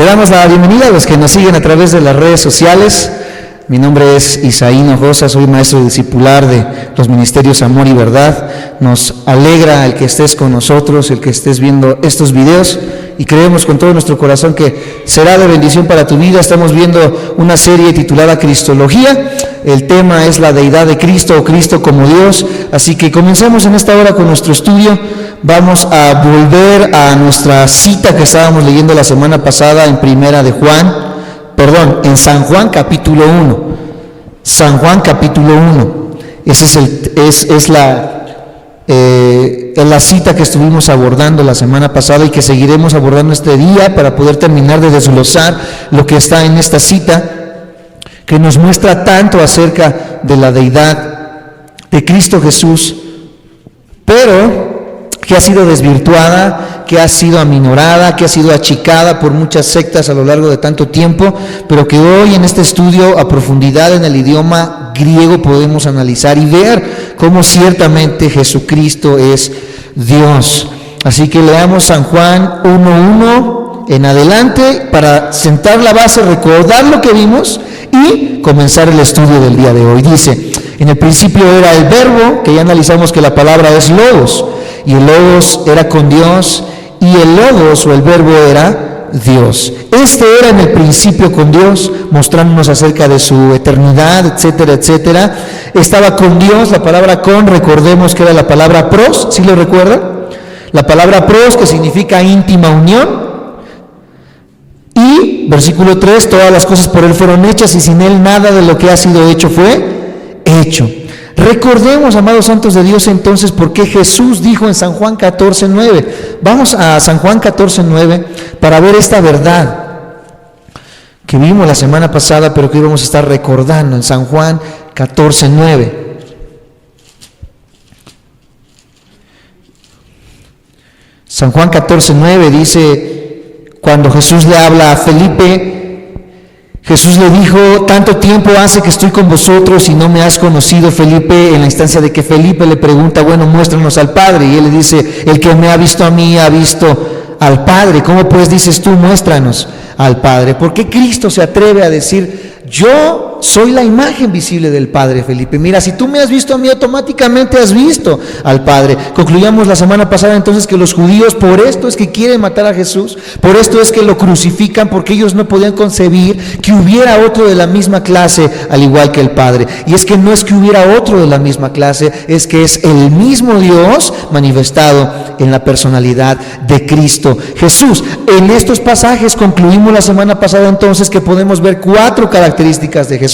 Le damos la bienvenida a los que nos siguen a través de las redes sociales. Mi nombre es Isaí Hinojosa, soy maestro discipular de los ministerios Amor y Verdad. Nos alegra el que estés con nosotros, el que estés viendo estos videos, y creemos con todo nuestro corazón que será de bendición para tu vida. Estamos viendo una serie titulada Cristología. El tema es la deidad de Cristo o Cristo como Dios. Así que comenzamos en esta hora con nuestro estudio. Vamos a volver a nuestra cita que estábamos leyendo la semana pasada en San Juan capítulo 1. San Juan capítulo 1. Esa es la cita que estuvimos abordando la semana pasada y que seguiremos abordando este día para poder terminar de desglosar lo que está en esta cita, que nos muestra tanto acerca de la deidad de Cristo Jesús, pero que ha sido desvirtuada, que ha sido aminorada, que ha sido achicada por muchas sectas a lo largo de tanto tiempo, pero que hoy en este estudio a profundidad en el idioma griego podemos analizar y ver cómo ciertamente Jesucristo es Dios. Así que leamos San Juan 1:1 en adelante para sentar la base, recordar lo que vimos y comenzar el estudio del día de hoy. Dice: en el principio era el verbo, que ya analizamos que la palabra es logos, y el logos era con Dios, y el logos o el verbo era Dios. Este era en el principio con Dios, mostrándonos acerca de su eternidad, etcétera, etcétera. Estaba con Dios. La palabra con, recordemos que era la palabra pros, ¿sí lo recuerdan? La palabra pros, que significa íntima unión. Y, versículo 3, todas las cosas por Él fueron hechas, y sin Él nada de lo que ha sido hecho fue hecho. Recordemos, amados santos de Dios, entonces, por qué Jesús dijo en San Juan 14:9. Vamos a San Juan 14:9 para ver esta verdad que vimos la semana pasada, pero que hoy vamos a estar recordando en San Juan 14:9. San Juan 14:9 dice, cuando Jesús le habla a Felipe, Jesús le dijo: tanto tiempo hace que estoy con vosotros y no me has conocido, Felipe, en la instancia de que Felipe le pregunta: bueno, muéstranos al Padre. Y él le dice: el que me ha visto a mí ha visto al Padre. ¿Cómo pues dices tú, muéstranos al Padre? ¿Por qué Cristo se atreve a decir: yo soy la imagen visible del Padre, Felipe? Mira, si tú me has visto a mí, automáticamente has visto al Padre. Concluíamos la semana pasada entonces que los judíos, por esto es que quieren matar a Jesús, por esto es que lo crucifican, porque ellos no podían concebir que hubiera otro de la misma clase al igual que el Padre. Y es que no es que hubiera otro de la misma clase, es que es el mismo Dios manifestado en la personalidad de Cristo Jesús. En estos pasajes concluimos la semana pasada entonces que podemos ver 4 características de Jesús.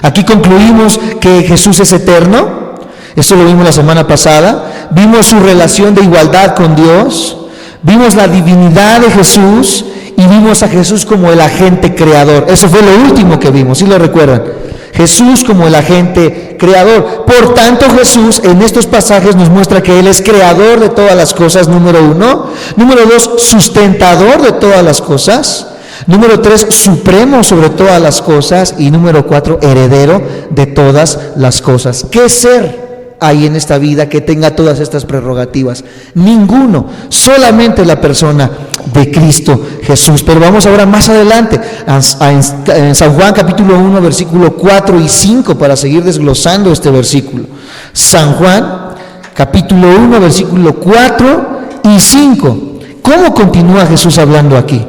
Aquí concluimos que Jesús es eterno. Esto lo vimos la semana pasada. Vimos su relación de igualdad con Dios. Vimos la divinidad de Jesús y vimos a Jesús como el agente creador. Eso fue lo último que vimos, ¿sí lo recuerdan? Jesús como el agente creador. Por tanto, Jesús en estos pasajes nos muestra que Él es creador de todas las cosas, número 1. Número 2, sustentador de todas las cosas. Número 3, supremo sobre todas las cosas. Y número 4, heredero de todas las cosas. ¿Qué ser hay en esta vida que tenga todas estas prerrogativas? Ninguno, solamente la persona de Cristo Jesús. Pero vamos ahora más adelante en San Juan capítulo 1 versículo 4 y 5 para seguir desglosando este versículo. San Juan capítulo 1 versículo 4 y 5. ¿Cómo continúa Jesús hablando aquí?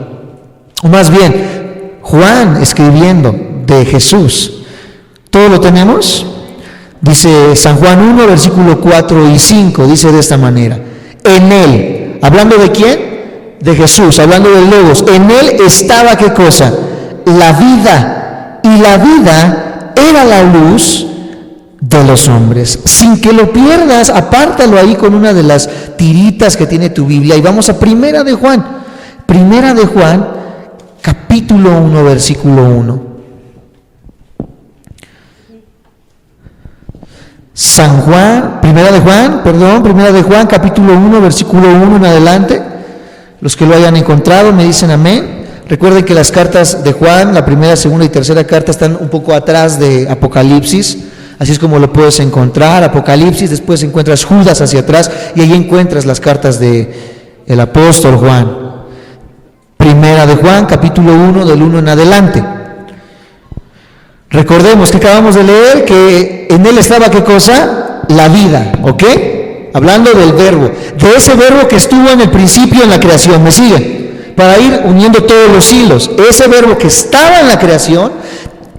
O más bien, Juan escribiendo de Jesús. ¿Todo lo tenemos? Dice San Juan 1, versículo 4 y 5, dice de esta manera: en Él, ¿hablando de quién? De Jesús, hablando del Logos. En Él estaba, ¿qué cosa? La vida, y la vida era la luz de los hombres. Sin que lo pierdas, apártalo ahí con una de las tiritas que tiene tu Biblia, y vamos a Primera de Juan, capítulo 1, versículo 1. Primera de Juan, capítulo 1, versículo 1 en adelante. Los que lo hayan encontrado me dicen amén. Recuerden que las cartas de Juan, la primera, segunda y tercera carta, están un poco atrás de Apocalipsis. Así es como lo puedes encontrar, Apocalipsis, después encuentras Judas hacia atrás y ahí encuentras las cartas de el apóstol Juan. Primera de Juan, capítulo 1, del 1 en adelante. Recordemos que acabamos de leer que en él estaba, ¿qué cosa? La vida, ¿ok? Hablando del verbo, de ese verbo que estuvo en el principio en la creación. ¿Me sigue? Para ir uniendo todos los hilos. Ese verbo que estaba en la creación,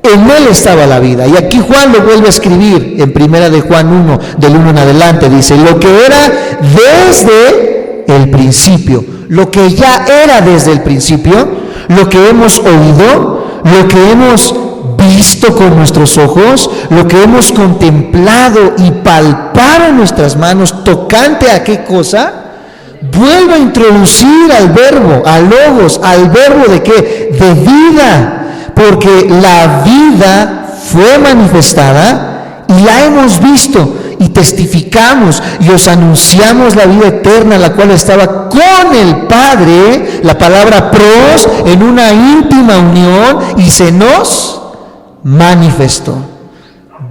en él estaba la vida. Y aquí Juan lo vuelve a escribir en Primera de Juan 1, del 1 en adelante. Dice, lo que era desde el principio, lo que ya era desde el principio, lo que hemos oído, lo que hemos visto con nuestros ojos, lo que hemos contemplado y palpado en nuestras manos, tocante a qué cosa, vuelve a introducir al verbo, al logos, al verbo de qué, de vida, porque la vida fue manifestada y la hemos visto y testificamos y os anunciamos la vida eterna, la cual estaba con el Padre, la palabra pros, en una íntima unión, y se nos manifestó.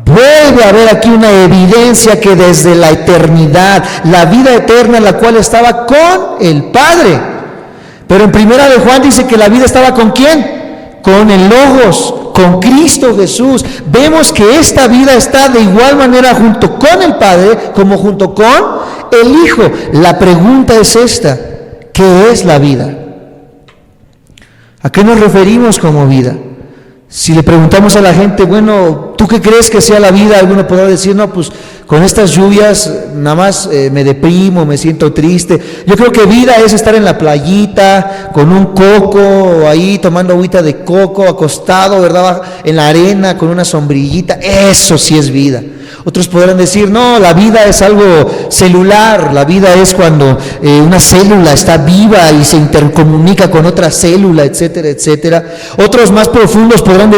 Vuelve a haber aquí una evidencia que desde la eternidad, la vida eterna, la cual estaba con el Padre. Pero en Primera de Juan dice que la vida estaba ¿con quién? Con el Logos, con Cristo Jesús. Vemos que esta vida está de igual manera junto con el Padre como junto con el Hijo. La pregunta es esta: ¿qué es la vida? ¿A qué nos referimos como vida? Si le preguntamos a la gente, bueno, ¿tú qué crees que sea la vida? Alguno podrá decir, no, pues con estas lluvias nada más me deprimo, me siento triste. Yo creo que vida es estar en la playita, con un coco, ahí tomando agüita de coco, acostado, ¿verdad? En la arena, con una sombrillita. Eso sí es vida. Otros podrán decir, no, la vida es algo celular, la vida es cuando una célula está viva y se intercomunica con otra célula, etcétera, etcétera. Otros más profundos podrán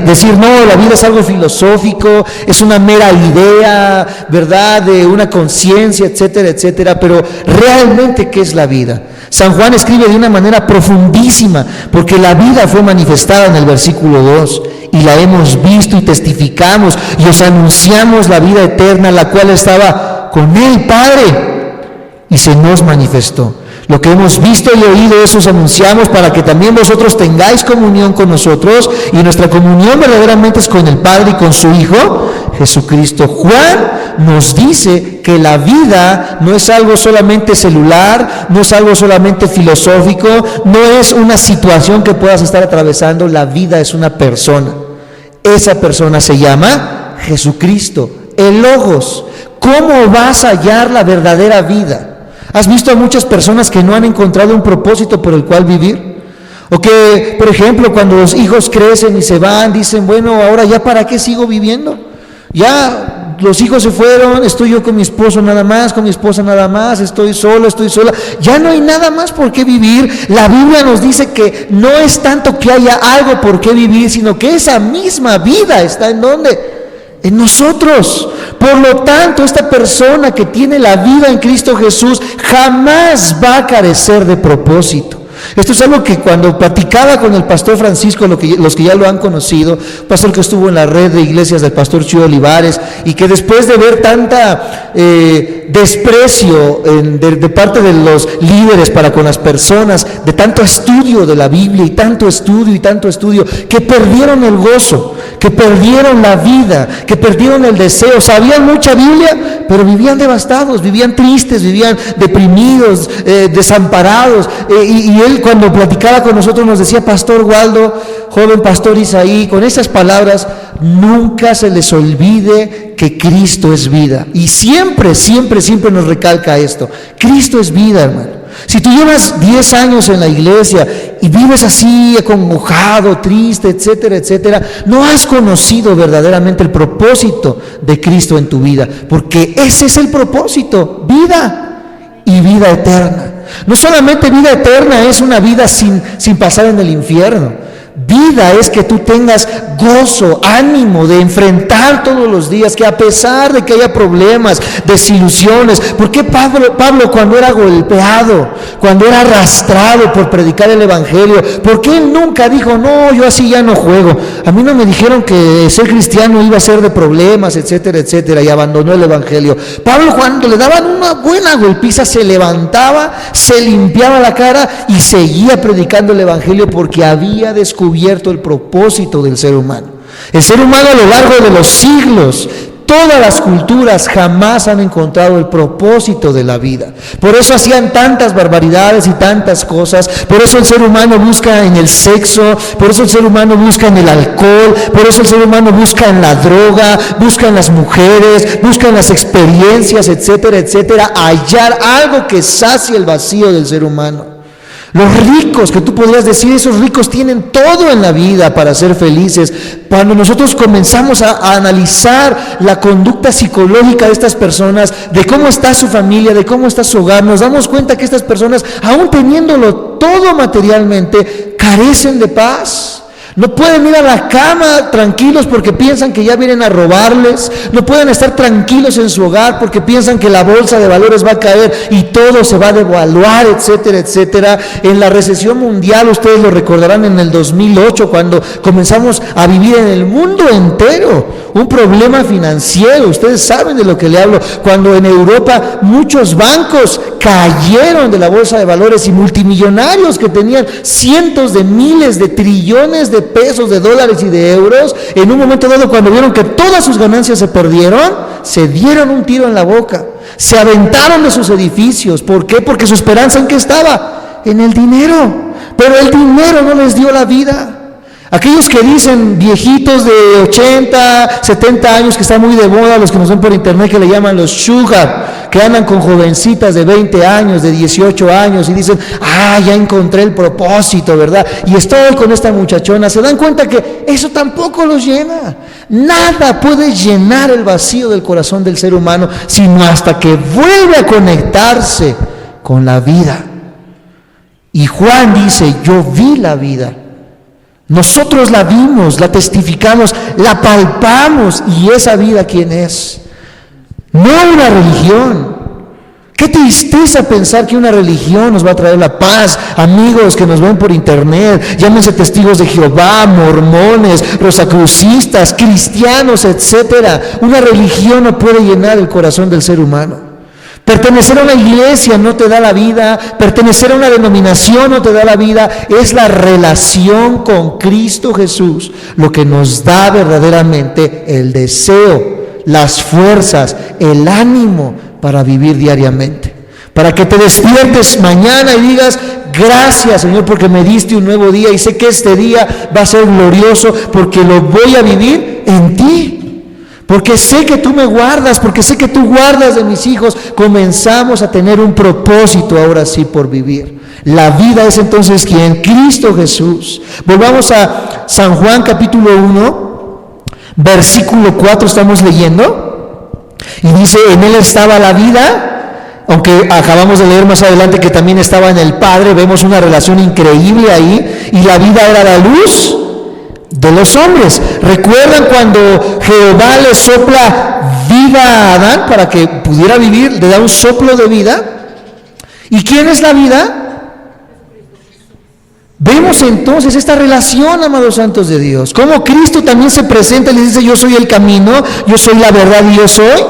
decir, no, la vida es algo filosófico, es una mera idea, ¿verdad?, de una conciencia, etcétera, etcétera. Pero realmente, ¿qué es la vida? San Juan escribe de una manera profundísima, porque la vida fue manifestada en el versículo 2, y la hemos visto y testificamos, y os anunciamos la vida eterna, la cual estaba con el Padre, y se nos manifestó. Lo que hemos visto y oído, eso os anunciamos, para que también vosotros tengáis comunión con nosotros, y nuestra comunión verdaderamente es con el Padre y con su Hijo, Jesucristo. Juan nos dice que la vida no es algo solamente celular, no es algo solamente filosófico, no es una situación que puedas estar atravesando. La vida es una persona. Esa persona se llama Jesucristo, el Logos. ¿Cómo vas a hallar la verdadera vida? ¿Has visto a muchas personas que no han encontrado un propósito por el cual vivir? O que, por ejemplo, cuando los hijos crecen y se van, dicen, bueno, ahora ya para qué sigo viviendo. Ya los hijos se fueron, estoy yo con mi esposo nada más, con mi esposa nada más, estoy solo, estoy sola. Ya no hay nada más por qué vivir. La Biblia nos dice que no es tanto que haya algo por qué vivir, sino que esa misma vida está ¿en dónde? En nosotros. Por lo tanto, esta persona que tiene la vida en Cristo Jesús jamás va a carecer de propósito. Esto es algo que cuando platicaba con el pastor Francisco, los que ya lo han conocido, pastor que estuvo en la red de iglesias del pastor Chuy Olivares, y que después de ver tanta desprecio de parte de los líderes para con las personas, de tanto estudio de la Biblia y tanto estudio, que perdieron el gozo, que perdieron la vida, que perdieron el deseo. Sabían mucha Biblia, pero vivían devastados, vivían tristes, vivían deprimidos, desamparados. Y él, cuando platicaba con nosotros, nos decía, pastor Waldo, joven pastor Isaí, con esas palabras, nunca se les olvide que Cristo es vida. Y siempre nos recalca esto: Cristo es vida, hermano. Si tú llevas 10 años en la iglesia y vives así, acongojado, triste, etcétera, etcétera, no has conocido verdaderamente el propósito de Cristo en tu vida, porque ese es el propósito: vida y vida eterna. No solamente vida eterna es una vida sin pasar en el infierno. Vida es que tú tengas gozo, ánimo de enfrentar todos los días, que a pesar de que haya problemas, desilusiones, ¿por qué Pablo cuando era golpeado, cuando era arrastrado por predicar el evangelio, por qué él nunca dijo, no, yo así ya no juego? A mí no me dijeron que ser cristiano iba a ser de problemas, etcétera, etcétera, y abandonó el evangelio. Pablo, cuando le daban una buena golpiza, se levantaba, se limpiaba la cara y seguía predicando el evangelio, porque había descubierto el propósito del ser humano. El ser humano a lo largo de los siglos, todas las culturas jamás han encontrado el propósito de la vida. Por eso hacían tantas barbaridades y tantas cosas. Por eso el ser humano busca en el sexo, por eso el ser humano busca en el alcohol, por eso el ser humano busca en la droga, busca en las mujeres, busca en las experiencias, etcétera, etcétera, hallar algo que sacie el vacío del ser humano. Los ricos, que tú podrías decir, esos ricos tienen todo en la vida para ser felices. Cuando nosotros comenzamos a analizar la conducta psicológica de estas personas, de cómo está su familia, de cómo está su hogar, nos damos cuenta que estas personas, aún teniéndolo todo materialmente, carecen de paz. No pueden ir a la cama tranquilos porque piensan que ya vienen a robarles. No pueden estar tranquilos en su hogar porque piensan que la bolsa de valores va a caer y todo se va a devaluar, etcétera, etcétera. En la recesión mundial, ustedes lo recordarán, en el 2008, cuando comenzamos a vivir en el mundo entero un problema financiero. Ustedes saben de lo que le hablo. Cuando en Europa muchos bancos cayeron de la bolsa de valores y multimillonarios que tenían cientos de miles de trillones de pesos, de dólares y de euros, en un momento dado, cuando vieron que todas sus ganancias se perdieron, se dieron un tiro en la boca, se aventaron de sus edificios. ¿Por qué? Porque su esperanza, ¿en qué estaba? En el dinero. Pero el dinero no les dio la vida. Aquellos que dicen, viejitos de 80, 70 años, que están muy de moda, los que nos ven por internet, que le llaman los sugar, que andan con jovencitas de 20 años, de 18 años, y dicen, ya encontré el propósito, ¿verdad? Y estoy con esta muchachona. Se dan cuenta que eso tampoco los llena. Nada puede llenar el vacío del corazón del ser humano, sino hasta que vuelve a conectarse con la vida. Y Juan dice, yo vi la vida. Nosotros la vimos, la testificamos, la palpamos, y esa vida, ¿quién es? No una religión. Qué tristeza pensar que una religión nos va a traer la paz. Amigos que nos ven por internet, llámense testigos de Jehová, mormones, rosacrucistas, cristianos, etcétera. Una religión no puede llenar el corazón del ser humano. Pertenecer a una iglesia no te da la vida, pertenecer a una denominación no te da la vida. Es la relación con Cristo Jesús lo que nos da verdaderamente el deseo, las fuerzas, el ánimo para vivir diariamente. Para que te despiertes mañana y digas, gracias, Señor, porque me diste un nuevo día y sé que este día va a ser glorioso porque lo voy a vivir en ti. Porque sé que tú me guardas, porque sé que tú guardas de mis hijos. Comenzamos a tener un propósito ahora sí por vivir. La vida es entonces ¿quién? Cristo Jesús. Volvamos a San Juan capítulo 1, versículo 4 estamos leyendo. Y dice, en él estaba la vida, aunque acabamos de leer más adelante que también estaba en el Padre. Vemos una relación increíble ahí. Y la vida era la luz de los hombres. ¿Recuerdan cuando Jehová le sopla vida a Adán para que pudiera vivir? Le da un soplo de vida. ¿Y quién es la vida? Vemos entonces esta relación, amados santos de Dios, cómo Cristo también se presenta y le dice, yo soy el camino, yo soy la verdad y yo soy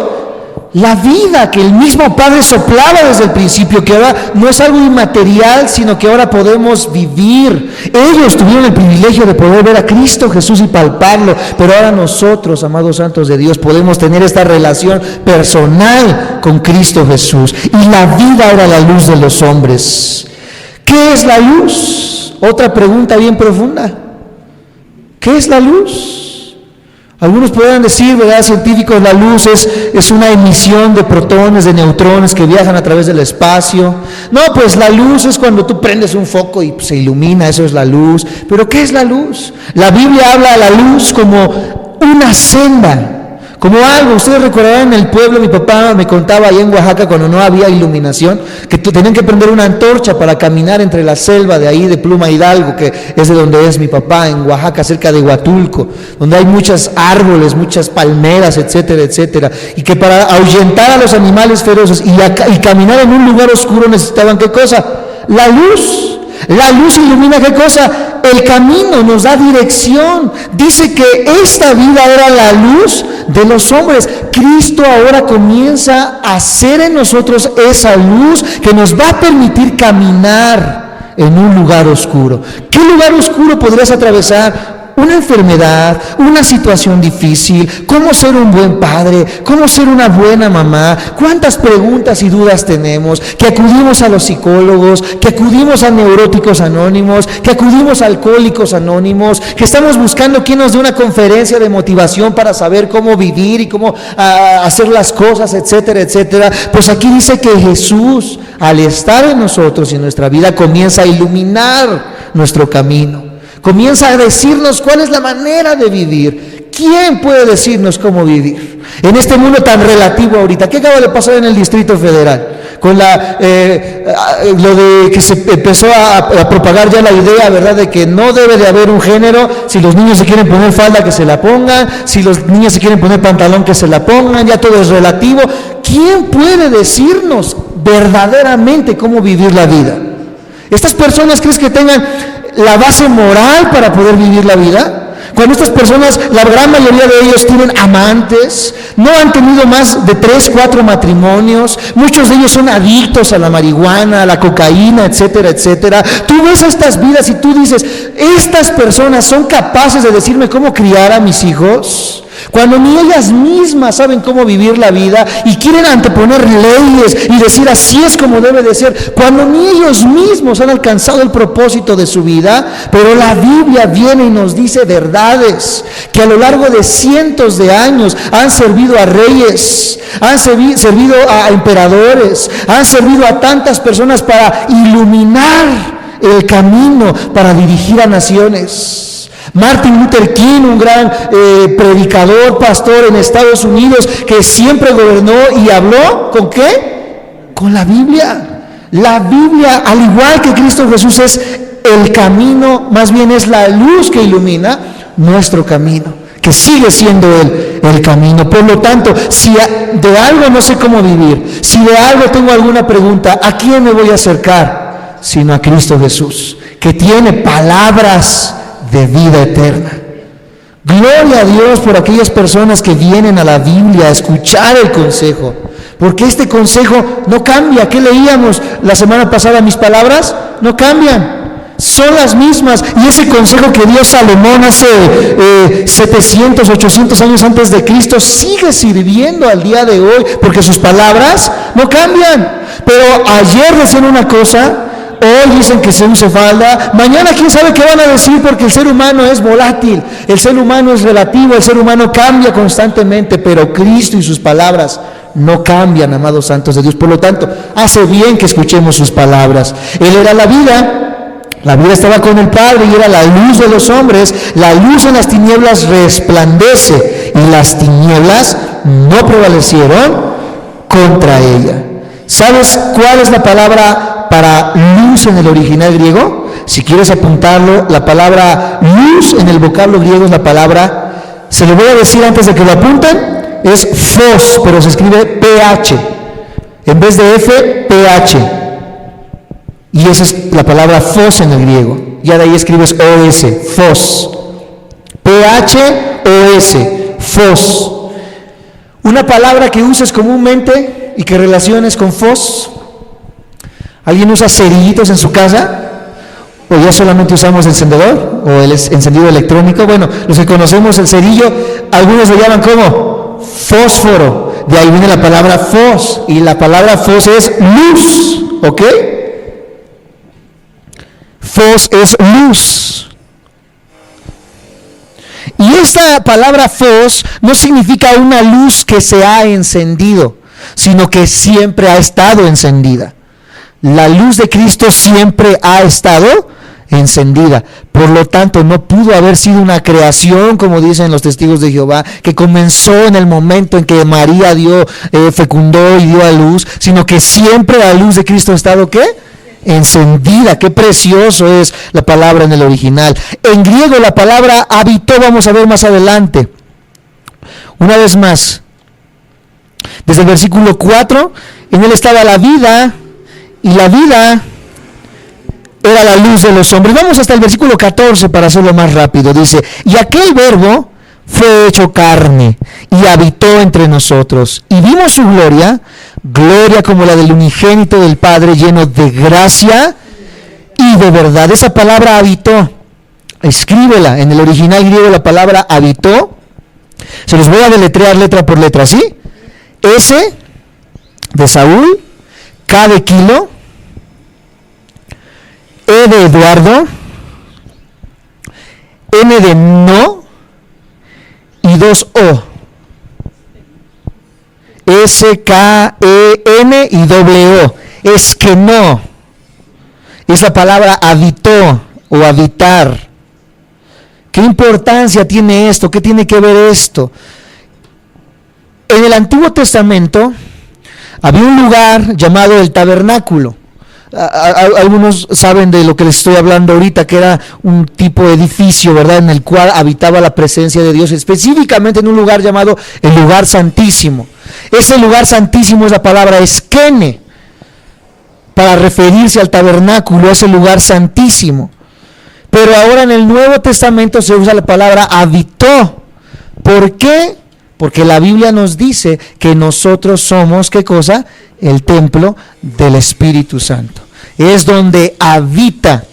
la vida, que el mismo Padre soplaba desde el principio, que ahora no es algo inmaterial, sino que ahora podemos vivir. Ellos tuvieron el privilegio de poder ver a Cristo Jesús y palparlo, pero ahora nosotros, amados santos de Dios, podemos tener esta relación personal con Cristo Jesús. Y la vida era la luz de los hombres. ¿Qué es la luz? Otra pregunta bien profunda. ¿Qué es la luz? Algunos podrán decir, ¿verdad?, científicos, la luz es una emisión de protones, de neutrones que viajan a través del espacio. No, pues la luz es cuando tú prendes un foco y se ilumina, eso es la luz. ¿Pero qué es la luz? La Biblia habla de la luz como una senda, Como algo, ustedes recordarán en el pueblo, mi papá me contaba ahí en Oaxaca cuando no había iluminación, que tenían que prender una antorcha para caminar entre la selva de ahí de Pluma Hidalgo, que es de donde es mi papá, en Oaxaca, cerca de Huatulco, donde hay muchos árboles, muchas palmeras, etcétera, etcétera, y que para ahuyentar a los animales feroces y caminar en un lugar oscuro necesitaban ¿qué cosa? La luz. La luz ilumina ¿qué cosa? El camino, nos da dirección. Dice que esta vida era la luz de los hombres. Cristo ahora comienza a hacer en nosotros esa luz que nos va a permitir caminar en un lugar oscuro. ¿Qué lugar oscuro podrías atravesar? Una enfermedad, una situación difícil, cómo ser un buen padre, cómo ser una buena mamá, cuántas preguntas y dudas tenemos, que acudimos a los psicólogos, que acudimos a neuróticos anónimos, que acudimos a alcohólicos anónimos, que estamos buscando quién nos dé una conferencia de motivación para saber cómo vivir y cómo hacer las cosas, etcétera, etcétera. Pues aquí dice que Jesús, al estar en nosotros y en nuestra vida, comienza a iluminar nuestro camino. Comienza a decirnos cuál es la manera de vivir. ¿Quién puede decirnos cómo vivir? En este mundo tan relativo ahorita. ¿Qué acaba de pasar en el Distrito Federal? Con lo de que se empezó a propagar ya la idea, ¿verdad?, de que no debe de haber un género. Si los niños se quieren poner falda, que se la pongan. Si los niños se quieren poner pantalón, que se la pongan. Ya todo es relativo. ¿Quién puede decirnos verdaderamente cómo vivir la vida? ¿Estas personas crees que tengan la base moral para poder vivir la vida? Cuando estas personas, la gran mayoría de ellos tienen amantes, no han tenido más de 3, 4 matrimonios, muchos de ellos son adictos a la marihuana, a la cocaína, etcétera, etcétera. Tú ves estas vidas y tú dices, ¿estas personas son capaces de decirme cómo criar a mis hijos? Cuando ni ellas mismas saben cómo vivir la vida y quieren anteponer leyes y decir así es como debe de ser, cuando ni ellos mismos han alcanzado el propósito de su vida. Pero la Biblia viene y nos dice verdades que a lo largo de cientos de años han servido a reyes, han servido a emperadores, han servido a tantas personas para iluminar el camino, para dirigir a naciones. Martin Luther King, un gran predicador, pastor en Estados Unidos, que siempre gobernó y habló, ¿con qué? Con la Biblia. La Biblia, al igual que Cristo Jesús, es el camino, más bien es la luz que ilumina nuestro camino, que sigue siendo el camino. Por lo tanto, si de algo no sé cómo vivir, si de algo tengo alguna pregunta, ¿a quién me voy a acercar? Sino a Cristo Jesús, que tiene palabras de vida eterna. Gloria a Dios por aquellas personas que vienen a la Biblia a escuchar el consejo, porque este consejo no cambia. ¿Qué leíamos la semana pasada? Mis palabras no cambian, son las mismas. Y ese consejo que dio Salomón hace 700, 800 años antes de Cristo sigue sirviendo al día de hoy, porque sus palabras no cambian. Pero ayer decían una cosa, hoy dicen que se use falda, mañana quién sabe qué van a decir, porque el ser humano es volátil, el ser humano es relativo, el ser humano cambia constantemente, pero Cristo y sus palabras no cambian, amados santos de Dios. Por lo tanto, hace bien que escuchemos sus palabras. Él era la vida estaba con el Padre y era la luz de los hombres. La luz en las tinieblas resplandece y las tinieblas no prevalecieron contra ella. ¿Sabes cuál es la palabra para luz en el original griego? Si quieres apuntarlo, la palabra luz en el vocablo griego es la palabra, se lo voy a decir antes de que lo apunten, es phos, pero se escribe PH, en vez de F, PH, y esa es la palabra phos en el griego. Ya de ahí escribes OS, phos, PHOS, phos. Una palabra que uses comúnmente y que relaciones con phos. ¿Alguien usa cerillitos en su casa? ¿O ya solamente usamos el encendedor? ¿O el encendido electrónico? Bueno, los que conocemos el cerillo, algunos lo llaman como fósforo. De ahí viene la palabra phos. Y la palabra phos es luz, ¿ok? Phos es luz. Y esta palabra phos no significa una luz que se ha encendido, sino que siempre ha estado encendida. La luz de Cristo siempre ha estado encendida. Por lo tanto, no pudo haber sido una creación, como dicen los testigos de Jehová, que comenzó en el momento en que María fecundó y dio a luz, sino que siempre la luz de Cristo ha estado, ¿qué? Encendida. Qué precioso es la palabra en el original. En griego la palabra habitó, vamos a ver más adelante. Una vez más, desde el versículo 4, en él estaba la vida, y la vida era la luz de los hombres. Vamos hasta el versículo 14 para hacerlo más rápido. Dice, y aquel verbo fue hecho carne y habitó entre nosotros. Y vimos su gloria, gloria como la del unigénito del Padre, lleno de gracia y de verdad. Esa palabra habitó, escríbela. En el original griego la palabra habitó, se los voy a deletrear letra por letra, ¿sí? S de Saúl, K de kilo, E de Eduardo, N de no y 2 O. S, K, E, N y doble O. Es que no. Es la palabra habitó o habitar. ¿Qué importancia tiene esto? ¿Qué tiene que ver esto? En el Antiguo Testamento había un lugar llamado el tabernáculo. Algunos saben de lo que les estoy hablando ahorita, que era un tipo de edificio, ¿verdad?, en el cual habitaba la presencia de Dios, específicamente en un lugar llamado el lugar santísimo. Ese lugar santísimo es la palabra esquene, para referirse al tabernáculo, ese lugar santísimo. Pero ahora en el Nuevo Testamento se usa la palabra habitó. ¿Por qué? Porque la Biblia nos dice que nosotros somos, ¿qué cosa? El templo del Espíritu Santo. Es donde habita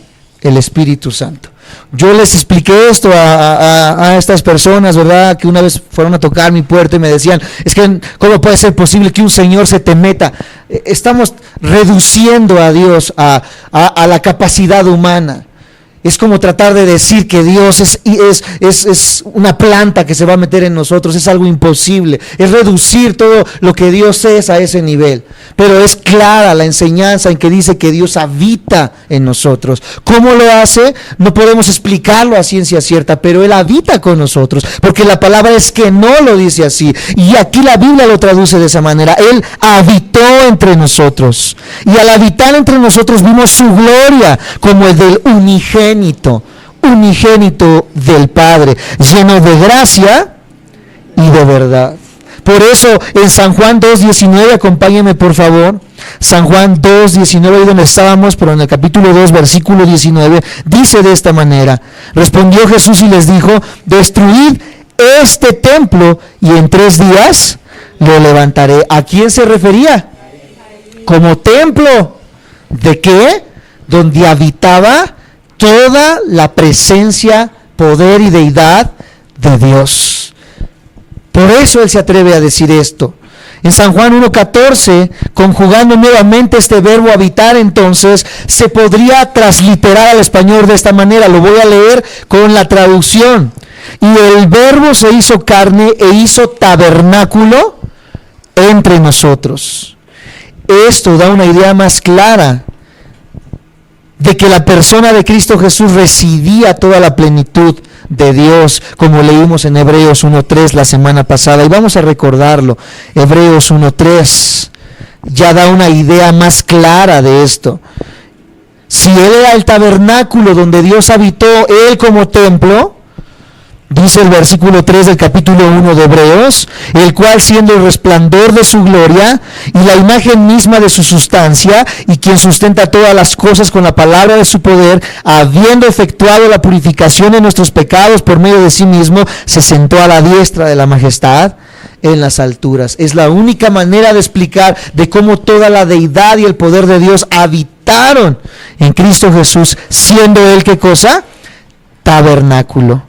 el Espíritu Santo. Yo les expliqué esto a estas personas, ¿verdad?, que una vez fueron a tocar mi puerta y me decían, es que ¿cómo puede ser posible que un Señor se te meta? Estamos reduciendo a Dios a la capacidad humana. Es como tratar de decir que Dios es una planta que se va a meter en nosotros. Es algo imposible. Es reducir todo lo que Dios es a ese nivel. Pero es clara la enseñanza en que dice que Dios habita en nosotros. ¿Cómo lo hace? No podemos explicarlo a ciencia cierta, pero Él habita con nosotros. Porque la palabra es que no lo dice así. Y aquí la Biblia lo traduce de esa manera. Él habitó entre nosotros. Y al habitar entre nosotros vimos su gloria como el del unigénito del Padre, lleno de gracia y de verdad. Por eso en San Juan 2:19, acompáñenme por favor, San Juan 2:19, ahí donde estábamos, pero en el capítulo 2, versículo 19, dice de esta manera, respondió Jesús y les dijo, destruid este templo y en 3 días lo levantaré. ¿A quién se refería? Como templo. ¿De qué? Donde habitaba toda la presencia, poder y deidad de Dios. Por eso Él se atreve a decir esto. En San Juan 1:14, conjugando nuevamente este verbo habitar, entonces se podría transliterar al español de esta manera. Lo voy a leer con la traducción. Y el verbo se hizo carne e hizo tabernáculo entre nosotros. Esto da una idea más clara de que la persona de Cristo Jesús residía toda la plenitud de Dios, como leímos en Hebreos 1:3 la semana pasada, y vamos a recordarlo. Hebreos 1:3 ya da una idea más clara de esto. Si Él era el tabernáculo donde Dios habitó, Él como templo, dice el versículo 3 del capítulo 1 de Hebreos, el cual siendo el resplandor de su gloria y la imagen misma de su sustancia, y quien sustenta todas las cosas con la palabra de su poder, habiendo efectuado la purificación de nuestros pecados por medio de sí mismo, se sentó a la diestra de la majestad en las alturas. Es la única manera de explicar de cómo toda la deidad y el poder de Dios habitaron en Cristo Jesús, siendo Él, ¿qué cosa? Tabernáculo.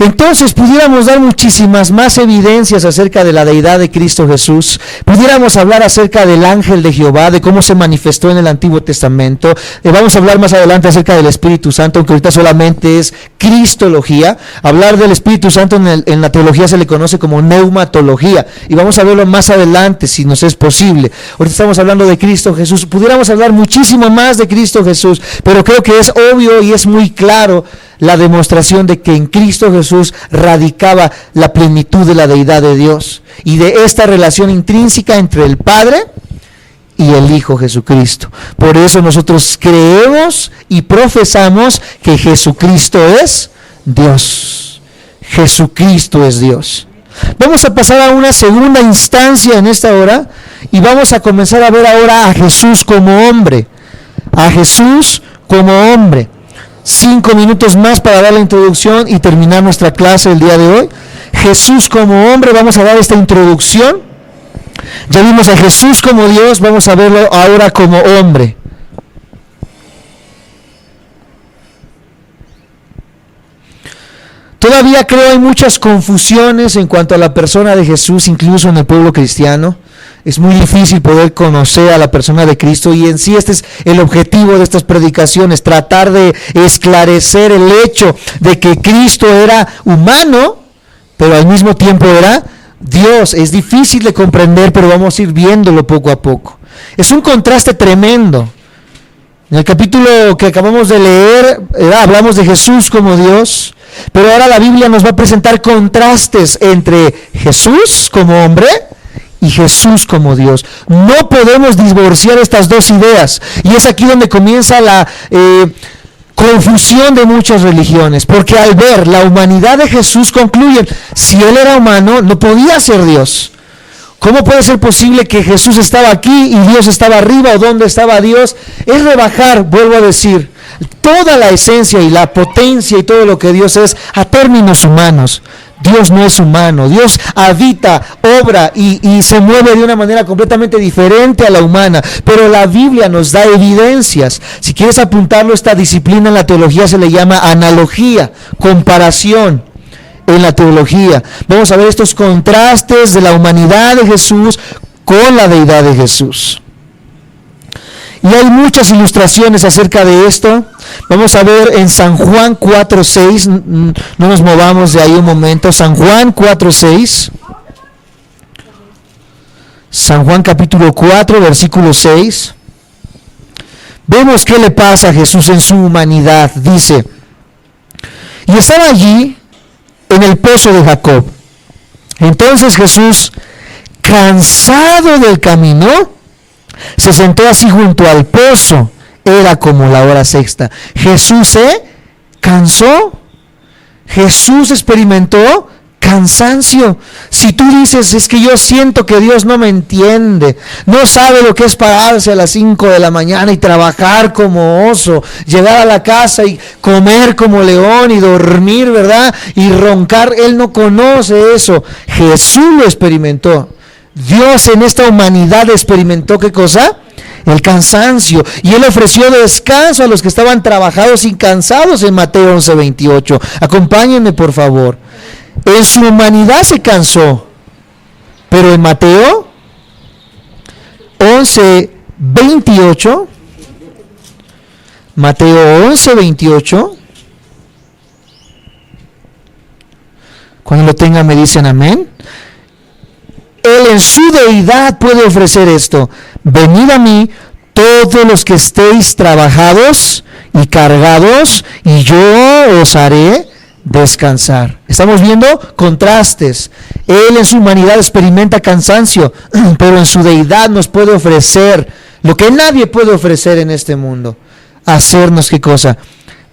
Entonces pudiéramos dar muchísimas más evidencias acerca de la deidad de Cristo Jesús. Pudiéramos hablar acerca del ángel de Jehová, de cómo se manifestó en el Antiguo Testamento. Vamos a hablar más adelante acerca del Espíritu Santo, aunque ahorita solamente es cristología. Hablar del Espíritu Santo en la teología se le conoce como neumatología. Y vamos a verlo más adelante, si nos es posible. Ahorita estamos hablando de Cristo Jesús. Pudiéramos hablar muchísimo más de Cristo Jesús, pero creo que es obvio y es muy claro la demostración de que en Cristo Jesús radicaba la plenitud de la deidad de Dios y de esta relación intrínseca entre el Padre y el Hijo Jesucristo. Por eso nosotros creemos y profesamos que Jesucristo es Dios. Jesucristo es Dios. Vamos a pasar a una segunda instancia en esta hora y vamos a comenzar a ver ahora a Jesús como hombre. A Jesús como hombre. 5 minutos más para dar la introducción y terminar nuestra clase el día de hoy. Jesús como hombre, vamos a dar esta introducción. Ya vimos a Jesús como Dios, vamos a verlo ahora como hombre. Todavía creo hay muchas confusiones en cuanto a la persona de Jesús, incluso en el pueblo cristiano. Es muy difícil poder conocer a la persona de Cristo y en sí este es el objetivo de estas predicaciones, tratar de esclarecer el hecho de que Cristo era humano, pero al mismo tiempo era Dios. Es difícil de comprender, pero vamos a ir viéndolo poco a poco. Es un contraste tremendo. En el capítulo que acabamos de leer, hablamos de Jesús como Dios, pero ahora la Biblia nos va a presentar contrastes entre Jesús como hombre y Jesús como Dios. No podemos divorciar estas dos ideas. Y es aquí donde comienza la confusión de muchas religiones. Porque al ver la humanidad de Jesús concluyen, si Él era humano, no podía ser Dios. ¿Cómo puede ser posible que Jesús estaba aquí y Dios estaba arriba? ¿O dónde estaba Dios? Es rebajar, vuelvo a decir, toda la esencia y la potencia y todo lo que Dios es a términos humanos. Dios no es humano, Dios habita, obra y se mueve de una manera completamente diferente a la humana, pero la Biblia nos da evidencias. Si quieres apuntarlo, esta disciplina en la teología se le llama analogía, comparación en la teología. Vamos a ver estos contrastes de la humanidad de Jesús con la deidad de Jesús. Y hay muchas ilustraciones acerca de esto. Vamos a ver en San Juan 4:6, no nos movamos de ahí un momento. San Juan 4:6. San Juan capítulo 4, versículo 6. Vemos qué le pasa a Jesús en su humanidad. Dice, y estaba allí en el pozo de Jacob. Entonces Jesús, cansado del camino, se sentó así junto al pozo. Era como la hora sexta. Jesús se cansó. Jesús experimentó cansancio. Si tú dices, es que yo siento que Dios no me entiende, no sabe lo que es pararse a las 5 de la mañana y trabajar como oso, llegar a la casa y comer como león y dormir, ¿verdad? Y roncar. Él no conoce eso. Jesús lo experimentó. Dios en esta humanidad experimentó ¿qué cosa? El cansancio. Y Él ofreció descanso a los que estaban trabajados y cansados en Mateo 11:28. Acompáñenme por favor. En su humanidad se cansó. Pero en Mateo 11:28, Mateo 11:28, cuando lo tengan me dicen amén. Él en su deidad puede ofrecer esto. Venid a mí todos los que estéis trabajados y cargados, y yo os haré descansar. Estamos viendo contrastes. Él en su humanidad experimenta cansancio, pero en su deidad nos puede ofrecer lo que nadie puede ofrecer en este mundo. Hacernos ¿qué cosa?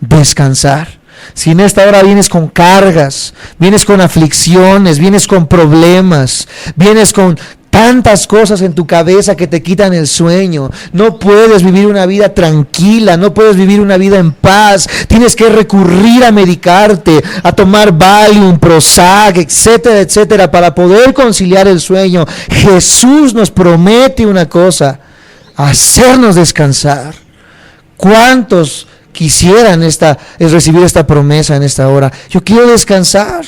Descansar. Si en esta hora vienes con cargas, vienes con aflicciones, vienes con problemas, vienes con tantas cosas en tu cabeza que te quitan el sueño, no puedes vivir una vida tranquila, no puedes vivir una vida en paz, tienes que recurrir a medicarte, a tomar Valium, Prozac, etcétera, etcétera, para poder conciliar el sueño. Jesús nos promete una cosa: hacernos descansar. ¿Cuántos quisieran recibir esta promesa en esta hora. Yo quiero descansar.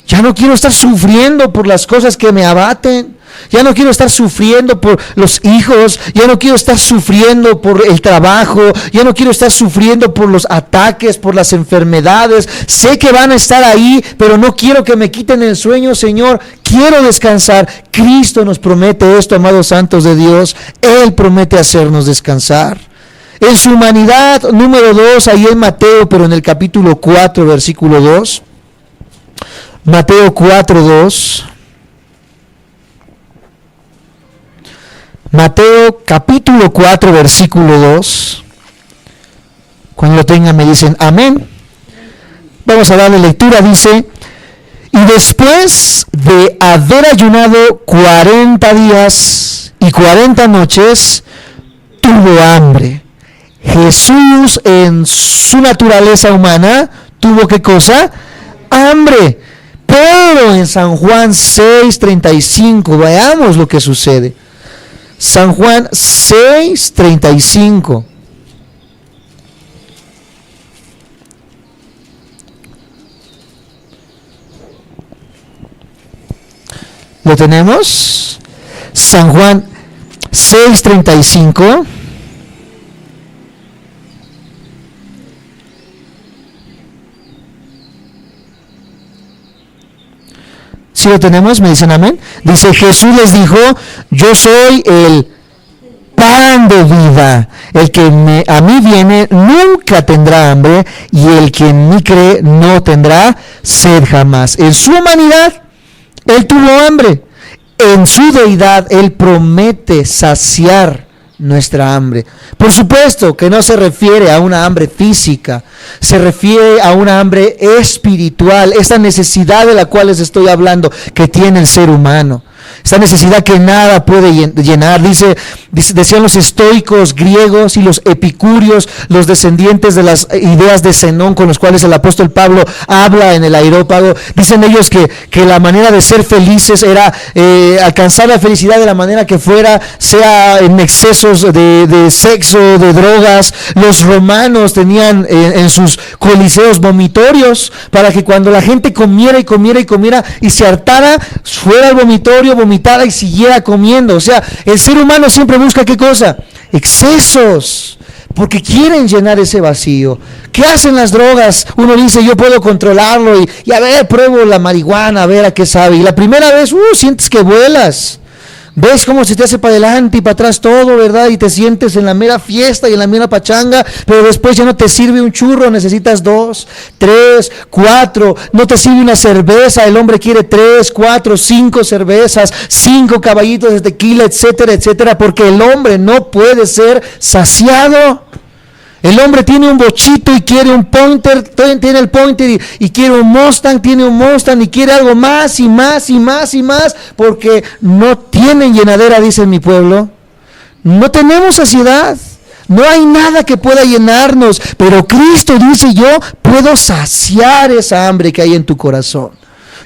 Ya no quiero estar sufriendo por las cosas que me abaten. Ya no quiero estar sufriendo por los hijos. Ya no quiero estar sufriendo por el trabajo. Ya no quiero estar sufriendo por los ataques, por las enfermedades. Sé que van a estar ahí, pero no quiero que me quiten el sueño, Señor. Quiero descansar. Cristo nos promete esto, amados santos de Dios. Él promete hacernos descansar. En su humanidad, número 2, ahí en Mateo, pero en el capítulo 4, versículo 2. Mateo 4:2. Mateo capítulo 4, versículo 2. Cuando lo tengan me dicen amén. Vamos a darle lectura. Dice: y después de haber ayunado 40 días y 40 noches, tuvo hambre. Jesús, en su naturaleza humana, tuvo ¿qué cosa? Hambre. Pero en San Juan 6:35, veamos lo que sucede. San Juan 6:35. ¿Lo tenemos? San Juan 6:35. Si lo tenemos, me dicen amén. Dice: Jesús les dijo: yo soy el pan de vida. El que a mí viene nunca tendrá hambre, y el que en mí cree no tendrá sed jamás. En su humanidad, Él tuvo hambre. En su deidad, Él promete saciar nuestra hambre. Por supuesto que no se refiere a una hambre física, se refiere a una hambre espiritual, esta necesidad de la cual les estoy hablando que tiene el ser humano. Esta necesidad que nada puede llenar. Decían los estoicos griegos y los epicúreos, los descendientes de las ideas de Zenón con los cuales el apóstol Pablo habla en el Areópago. Dicen ellos que la manera de ser felices era alcanzar la felicidad de la manera que fuera, sea en excesos de sexo, de drogas. Los romanos tenían en sus coliseos vomitorios para que cuando la gente comiera y comiera y comiera y se hartara, fuera al vomitorio, vomitara y siguiera comiendo. O sea, el ser humano siempre busca ¿qué cosa? Excesos, porque quieren llenar ese vacío. ¿Qué hacen las drogas? Uno dice: yo puedo controlarlo y a ver, pruebo la marihuana, a ver a qué sabe. Y la primera vez, sientes que vuelas. Ves cómo se te hace para adelante y para atrás todo, ¿verdad? Y te sientes en la mera fiesta y en la mera pachanga, pero después ya no te sirve un churro, necesitas 2, 3, 4, no te sirve una cerveza, el hombre quiere 3, 4, 5 cervezas, 5 caballitos de tequila, etcétera, etcétera, porque el hombre no puede ser saciado. El hombre tiene un bochito y quiere un pointer, tiene el pointer y quiere un Mustang, tiene un Mustang y quiere algo más y más y más y más, porque no tienen llenadera, dice mi pueblo. No tenemos saciedad, no hay nada que pueda llenarnos, pero Cristo dice: yo puedo saciar esa hambre que hay en tu corazón.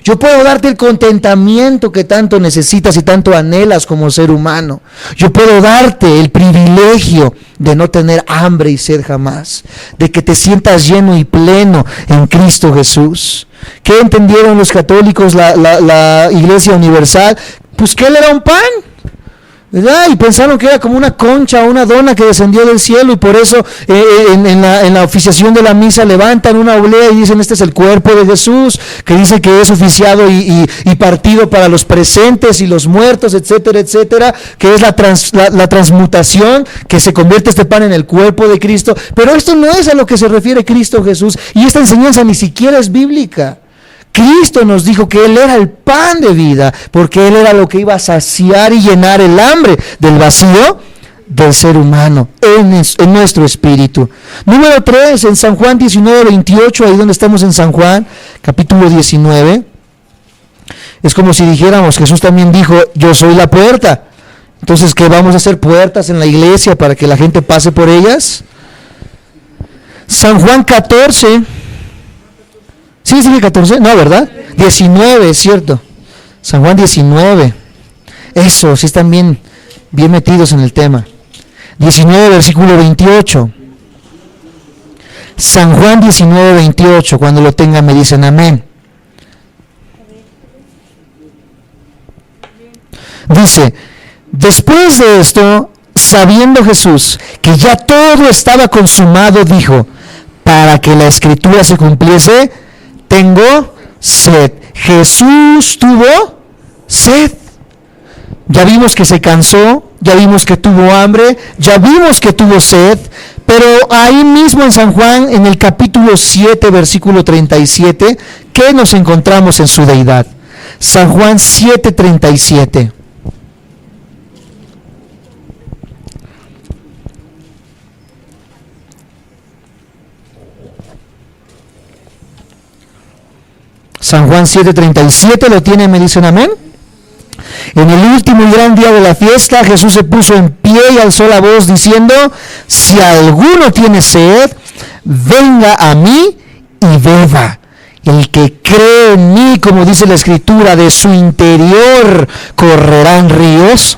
Yo puedo darte el contentamiento que tanto necesitas y tanto anhelas como ser humano. Yo puedo darte el privilegio de no tener hambre y sed jamás, de que te sientas lleno y pleno en Cristo Jesús. ¿Qué entendieron los católicos, la Iglesia Universal? Pues que Él era un pan, ¿verdad? Y pensaron que era como una concha o una dona que descendió del cielo, y por eso en la oficiación de la misa levantan una oblea y dicen: este es el cuerpo de Jesús, que dice que es oficiado y partido para los presentes y los muertos, etcétera, etcétera, que es la transmutación, que se convierte este pan en el cuerpo de Cristo. Pero esto no es a lo que se refiere Cristo Jesús, y esta enseñanza ni siquiera es bíblica. Cristo nos dijo que Él era el pan de vida, porque Él era lo que iba a saciar y llenar el hambre del vacío del ser humano en nuestro espíritu. Número 3, en San Juan 19:28, ahí donde estamos en San Juan, capítulo 19. Es como si dijéramos: Jesús también dijo: yo soy la puerta. Entonces, ¿qué vamos a hacer? ¿Puertas en la iglesia para que la gente pase por ellas? San Juan 14. ¿Sí dije 14? No, ¿verdad? 19, es cierto. San Juan 19. Eso, sí están bien metidos en el tema. 19, versículo 28. San Juan 19:28, cuando lo tengan me dicen amén. Dice, después de esto, sabiendo Jesús que ya todo estaba consumado, dijo, para que la escritura se cumpliese, tengo sed. Jesús tuvo sed. Ya vimos que se cansó, ya vimos que tuvo hambre, ya vimos que tuvo sed, pero ahí mismo en San Juan, en el capítulo 7, versículo 37, ¿qué nos encontramos en su deidad? San Juan 7:37. San Juan 7:37, ¿lo tienen? ¿Me dicen amén? En el último y gran día de la fiesta, Jesús se puso en pie y alzó la voz diciendo, si alguno tiene sed, venga a mí y beba. El que cree en mí, como dice la Escritura, de su interior correrán ríos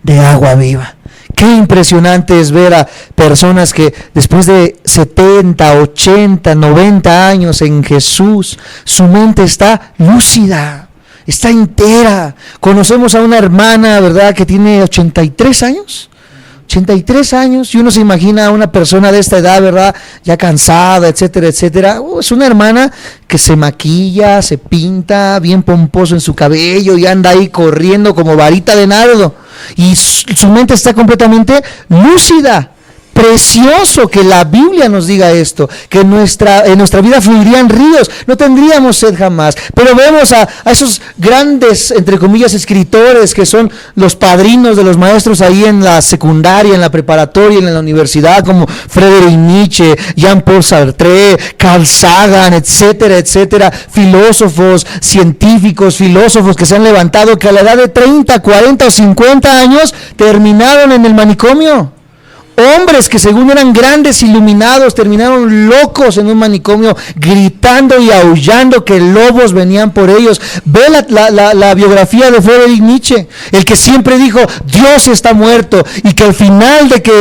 de agua viva. Qué impresionante es ver a personas que después de 70, 80, 90 años en Jesús, su mente está lúcida, está entera. Conocemos a una hermana, ¿verdad?, que tiene 83 años. 83 años, y uno se imagina a una persona de esta edad, ¿verdad?, ya cansada, etcétera, etcétera. Es una hermana que se maquilla, se pinta, bien pomposo en su cabello y anda ahí corriendo como varita de nardo. Y su mente está completamente lúcida. Precioso que la Biblia nos diga esto, que en nuestra vida fluirían ríos, no tendríamos sed jamás. Pero vemos a esos grandes, entre comillas, escritores que son los padrinos de los maestros ahí en la secundaria, en la preparatoria, en la universidad, como Friedrich Nietzsche, Jean-Paul Sartre, Carl Sagan, etcétera, etcétera, filósofos, científicos, filósofos que se han levantado, que a la edad de 30, 40 o 50 años terminaron en el manicomio. Hombres que según eran grandes iluminados terminaron locos en un manicomio, gritando y aullando que lobos venían por ellos. Ve la biografía de Friedrich Nietzsche, el que siempre dijo Dios está muerto, y que al final de que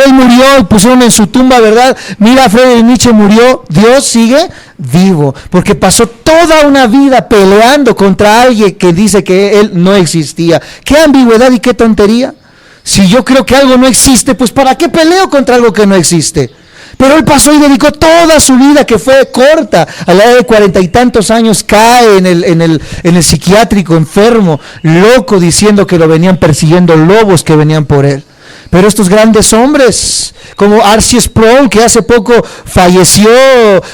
él murió y pusieron en su tumba, ¿verdad? Mira, Friedrich Nietzsche murió, Dios sigue vivo, porque pasó toda una vida peleando contra alguien que dice que él no existía. Qué ambigüedad y qué tontería. Si yo creo que algo no existe, pues ¿para qué peleo contra algo que no existe? Pero él pasó y dedicó toda su vida, que fue corta, a la edad de 40 y tantos años, cae en el psiquiátrico, enfermo, loco, diciendo que lo venían persiguiendo lobos que venían por él. Pero estos grandes hombres, como R.C. Sproul, que hace poco falleció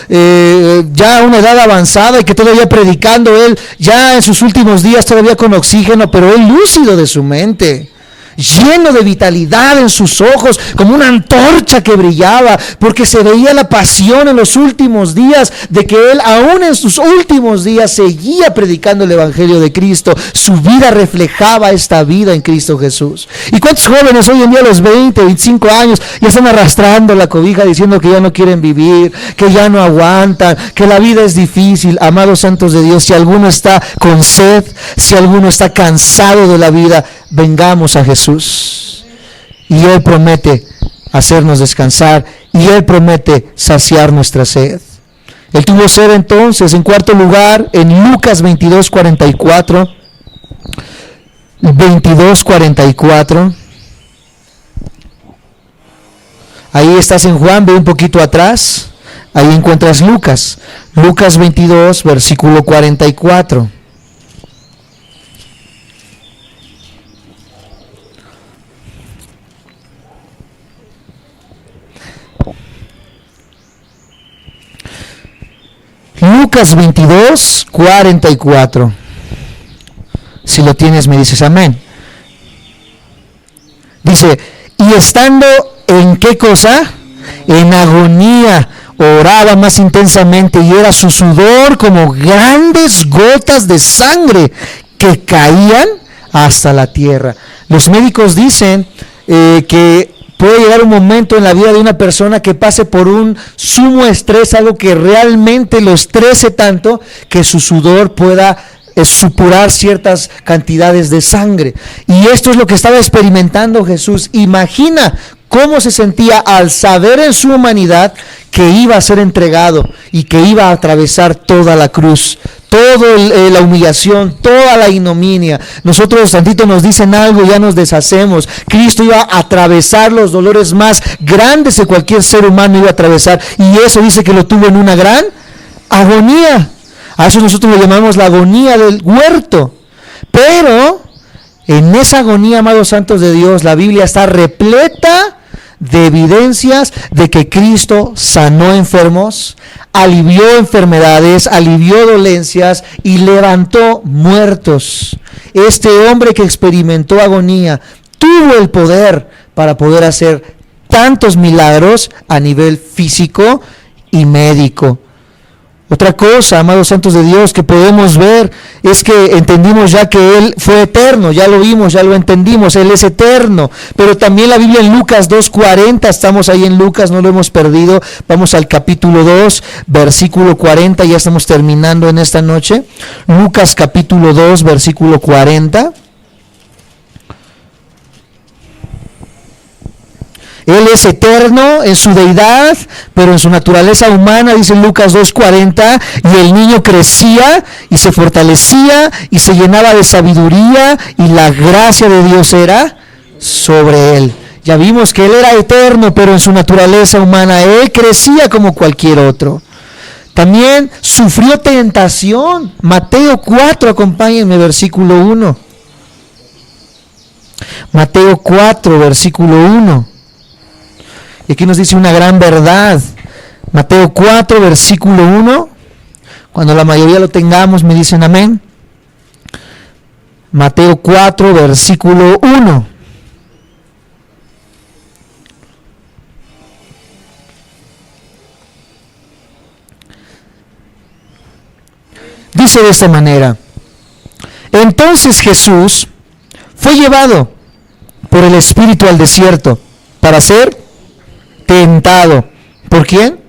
ya a una edad avanzada y que todavía predicando él, ya en sus últimos días todavía con oxígeno, pero él lúcido de su mente, lleno de vitalidad en sus ojos, como una antorcha que brillaba, porque se veía la pasión en los últimos días, de que él aún en sus últimos días seguía predicando el Evangelio de Cristo. Su vida reflejaba esta vida en Cristo Jesús. ¿Y cuántos jóvenes hoy en día a los 20, 25 años ya están arrastrando la cobija diciendo que ya no quieren vivir, que ya no aguantan, que la vida es difícil? Amados santos de Dios, si alguno está con sed, si alguno está cansado de la vida, vengamos a Jesús, y Él promete hacernos descansar, y Él promete saciar nuestra sed. Él tuvo sed entonces. En cuarto lugar, en Lucas 22:44, 22:44, ahí estás en Juan, ve un poquito atrás, ahí encuentras Lucas 22, versículo 44. Lucas 22, 44. Si lo tienes, me dices amén. Dice, y estando en qué cosa, en agonía, oraba más intensamente, y era su sudor como grandes gotas de sangre que caían hasta la tierra. Los médicos dicen que puede llegar un momento en la vida de una persona que pase por un sumo estrés, algo que realmente lo estrese tanto que su sudor pueda supurar ciertas cantidades de sangre. Y esto es lo que estaba experimentando Jesús. Imagina cómo se sentía al saber en su humanidad que iba a ser entregado y que iba a atravesar toda la cruz, toda la humillación, toda la ignominia. Nosotros tantito nos dicen algo y ya nos deshacemos. Cristo iba a atravesar los dolores más grandes que cualquier ser humano iba a atravesar, y eso dice que lo tuvo en una gran agonía. A eso nosotros lo llamamos la agonía del huerto. Pero en esa agonía, amados santos de Dios, la Biblia está repleta de evidencias de que Cristo sanó enfermos, alivió enfermedades, alivió dolencias y levantó muertos. Este hombre que experimentó agonía tuvo el poder para poder hacer tantos milagros a nivel físico y médico. Otra cosa, amados santos de Dios, que podemos ver es que entendimos ya que Él fue eterno, ya lo vimos, ya lo entendimos, Él es eterno. Pero también la Biblia en Lucas 2:40, estamos ahí en Lucas, no lo hemos perdido, vamos al capítulo 2, versículo 40, ya estamos terminando en esta noche. Lucas capítulo 2, versículo 40. Él es eterno en su deidad, pero en su naturaleza humana, dice Lucas 2:40, y el niño crecía y se fortalecía y se llenaba de sabiduría y la gracia de Dios era sobre él. Ya vimos que él era eterno, pero en su naturaleza humana él crecía como cualquier otro. También sufrió tentación. Mateo 4, acompáñenme, versículo 1. Mateo 4, versículo 1. Y aquí nos dice una gran verdad. Mateo 4, versículo 1. Cuando la mayoría lo tengamos, me dicen amén. Mateo 4, versículo 1. Dice de esta manera: entonces Jesús fue llevado por el Espíritu al desierto para ser tentado. ¿Por quién?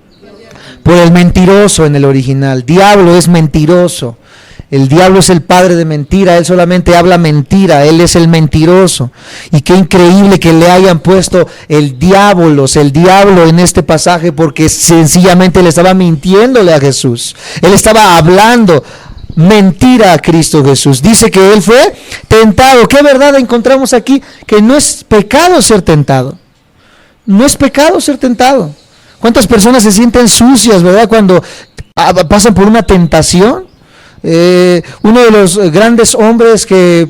Por el mentiroso en el original. Diablo es mentiroso. El diablo es el padre de mentira. Él solamente habla mentira. Él es el mentiroso. Y qué increíble que le hayan puesto el diablo en este pasaje, porque sencillamente le estaba mintiéndole a Jesús. Él estaba hablando mentira a Cristo Jesús. Dice que él fue tentado. ¿Qué verdad encontramos aquí? Que no es pecado ser tentado. No es pecado ser tentado. ¿Cuántas personas se sienten sucias, verdad, cuando pasan por una tentación? Uno de los grandes hombres que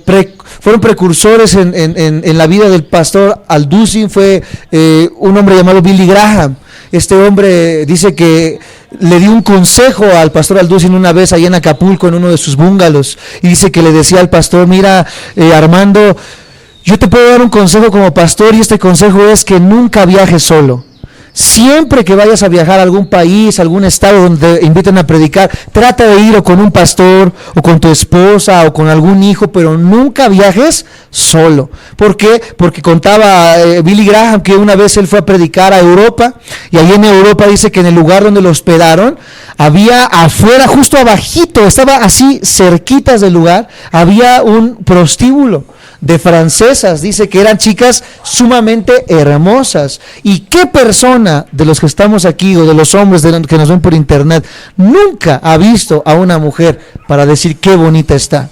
fueron precursores en la vida del pastor Alducin fue un hombre llamado Billy Graham. Este hombre dice que le dio un consejo al pastor Alducin una vez allá en Acapulco, en uno de sus búngalos, y dice que le decía al pastor: mira, Armando, yo te puedo dar un consejo como pastor, y este consejo es que nunca viajes solo. Siempre que vayas a viajar a algún país, a algún estado donde inviten a predicar, trata de ir o con un pastor, o con tu esposa, o con algún hijo, pero nunca viajes solo. ¿Por qué? Porque contaba Billy Graham que una vez él fue a predicar a Europa, y allí en Europa dice que en el lugar donde lo hospedaron, había afuera, justo abajito, estaba así cerquitas del lugar, había un prostíbulo de francesas. Dice que eran chicas sumamente hermosas. ¿Y qué persona de los que estamos aquí, o de los hombres que nos ven por internet, nunca ha visto a una mujer para decir qué bonita está?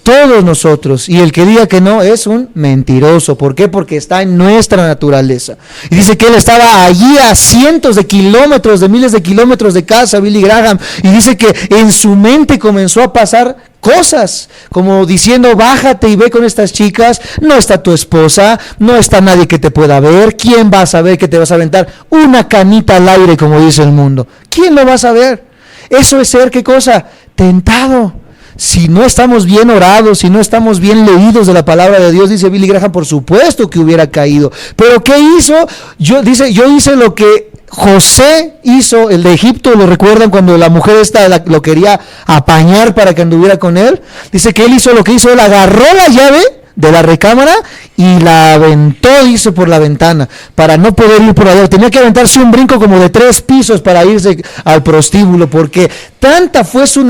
Todos nosotros, y el que diga que no es un mentiroso. ¿Por qué? Porque está en nuestra naturaleza. Y dice que él estaba allí a cientos de kilómetros, de miles de kilómetros de casa, Billy Graham, y dice que en su mente comenzó a pasar cosas, como diciendo: bájate y ve con estas chicas, no está tu esposa, no está nadie que te pueda ver, ¿quién va a saber que te vas a aventar una canita al aire, como dice el mundo? ¿Quién lo va a saber? Eso es ser, ¿qué cosa? Tentado. Si no estamos bien orados, si no estamos bien leídos de la palabra de Dios, dice Billy Graham, por supuesto que hubiera caído. Pero ¿qué hizo? Yo hice lo que José hizo, el de Egipto. ¿Lo recuerdan cuando la mujer esta lo quería apañar para que anduviera con él? Dice que él hizo lo que hizo: él agarró la llave de la recámara y la aventó, dice, por la ventana, para no poder ir por allá. Tenía que aventarse un brinco como de 3 pisos para irse al prostíbulo, porque tanta fue su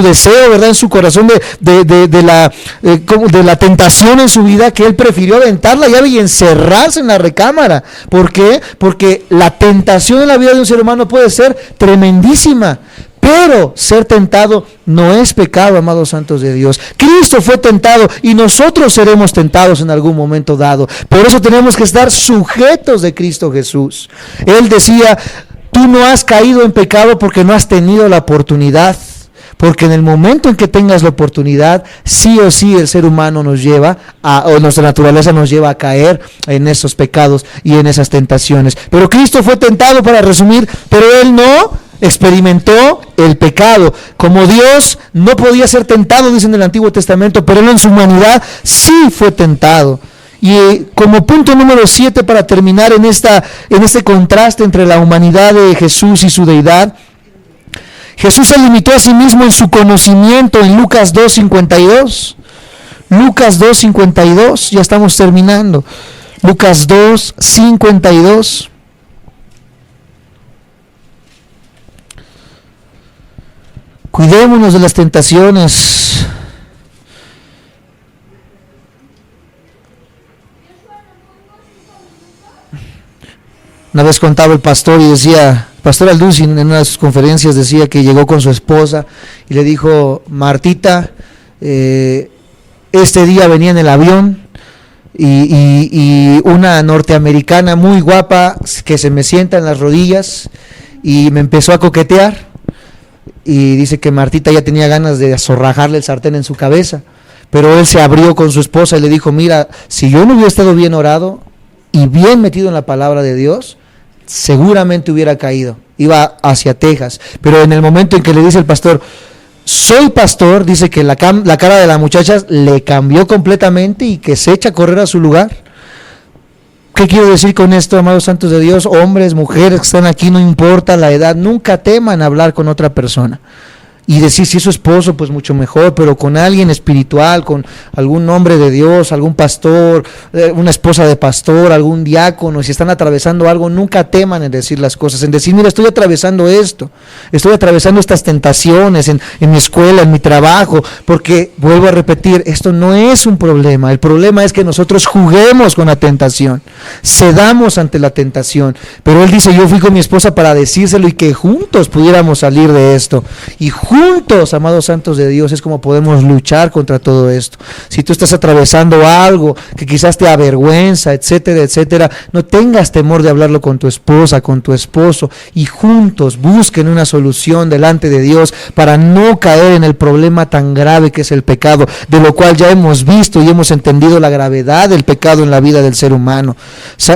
deseo, ¿verdad?, en su corazón de la tentación en su vida, que él prefirió aventar la llave y encerrarse en la recámara. ¿Por qué? Porque la tentación en la vida de un ser humano puede ser tremendísima. Pero ser tentado no es pecado, amados santos de Dios. Cristo fue tentado y nosotros seremos tentados en algún momento dado. Por eso tenemos que estar sujetos de Cristo Jesús. Él decía, tú no has caído en pecado porque no has tenido la oportunidad. Porque en el momento en que tengas la oportunidad, sí o sí el ser humano o nuestra naturaleza nos lleva a caer en esos pecados y en esas tentaciones. Pero Cristo fue tentado, para resumir, pero Él no experimentó el pecado. Como Dios no podía ser tentado, dice en el Antiguo Testamento, pero Él en su humanidad sí fue tentado. Y como punto número 7, para terminar en este contraste entre la humanidad de Jesús y su deidad, Jesús se limitó a sí mismo en su conocimiento en Lucas 2:52. Lucas 2:52, ya estamos terminando. Lucas 2:52. Cuidémonos de las tentaciones. Una vez contaba el pastor y decía, Pastor Alduz, en una de sus conferencias decía que llegó con su esposa y le dijo, Martita, este día venía en el avión y una norteamericana muy guapa que se me sienta en las rodillas y me empezó a coquetear. Y dice que Martita ya tenía ganas de azorrajarle el sartén en su cabeza, pero él se abrió con su esposa y le dijo, mira, si yo no hubiera estado bien orado y bien metido en la palabra de Dios, seguramente hubiera caído, iba hacia Texas. Pero en el momento en que le dice el pastor, soy pastor, dice que la cara de la muchacha le cambió completamente y que se echa a correr a su lugar. ¿Qué quiero decir con esto, amados santos de Dios? Hombres, mujeres que están aquí, no importa la edad, nunca teman hablar con otra persona. Y decir, si es su esposo, pues mucho mejor, pero con alguien espiritual, con algún hombre de Dios, algún pastor, una esposa de pastor, algún diácono, si están atravesando algo, nunca teman en decir las cosas, en decir, mira, estoy atravesando esto, estoy atravesando estas tentaciones en mi escuela, en mi trabajo, porque, vuelvo a repetir, esto no es un problema, el problema es que nosotros juguemos con la tentación, cedamos ante la tentación, pero él dice, yo fui con mi esposa para decírselo y que juntos pudiéramos salir de esto, y juntos, amados santos de Dios, es como podemos luchar contra todo esto. Si tú estás atravesando algo que quizás te avergüenza, etcétera, etcétera, no tengas temor de hablarlo con tu esposa, con tu esposo, y juntos busquen una solución delante de Dios para no caer en el problema tan grave que es el pecado, de lo cual ya hemos visto y hemos entendido la gravedad del pecado en la vida del ser humano.